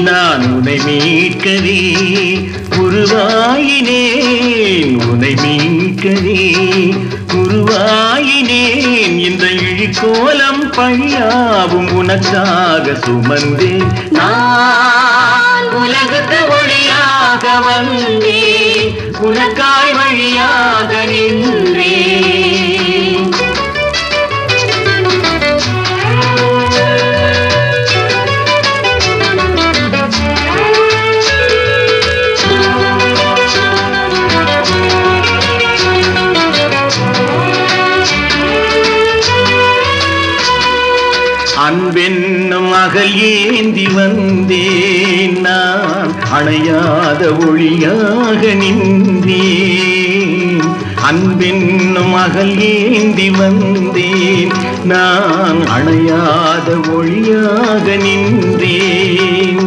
நான் உன்னை மீட்கவே உருவாயினேன், உன்னை மீட்கவே உருவாயினேன். இந்த இழிக்கோலம் பழியாவும் உனக்காக சுமந்தேன். நான் உலகுக்கு ஒளியாக வந்தேன், உனக்காய் வழியாக நின்றேன். அன்பென்னும் அகல் ஏந்தி வந்தேன், நான் அணையாத ஒளியாக நின்றேன். அன்பென்னும் அகல் ஏந்தி வந்தேன், நான் அணையாத ஒளியாக நின்றேன்.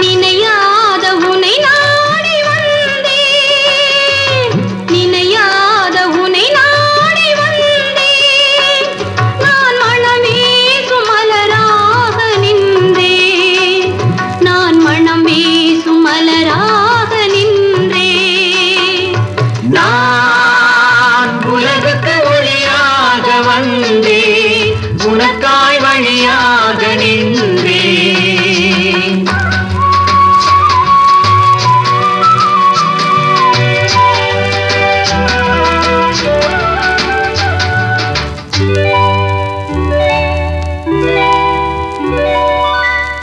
நினையாத உனை நாடி வந்தேன், நினையாத உனை நாடி வந்தேன். நான் மனம் வீசும் மலராக நின்றேன், நான் மனம் வீசும் மலராக நின்றேன். நான் உலகுக்கு ஒளியாக வந்தேன், உனக்காய் வழியாக நின்றேன்.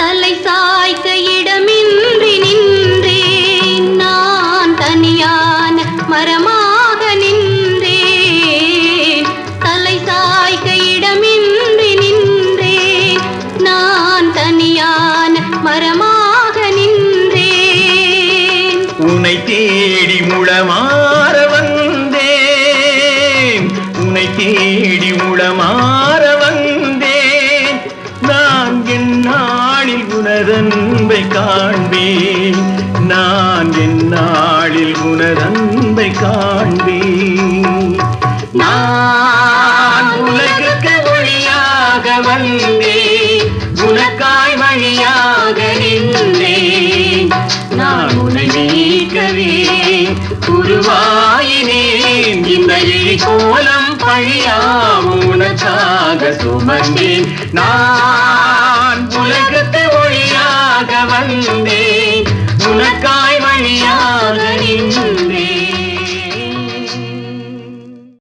தலை சாய்க்க இடமின்றி நின்றேன், நான் தனியான மரமாக நின்றேன். தலை சாய்க்க இடமின்றி நின்றேன், நான் தனியான மரமாக நின்றேன். உன்னை தேடி முளமாற வந்தேன், உன்னை தேடி முளமாற வந்தேன். நான் என் நாளில் உனதன்பை காண்பேன், நான் என் நாளில் உனதன்பை காண்பேன். நான் உலகுக்கு ஒளியாக வந்தேன், உனக்காய் வழியாக நின்றேன். நான் உன்னை மீட்கவே உருவாயினேன், இந்த இழிக்கோலம் பழியாவும் உனக்காக சுமந்தேன். நான் உலகுக்கு ஒளியாக வந்தேன், உனக்காய் வழியாக நின்றேன்.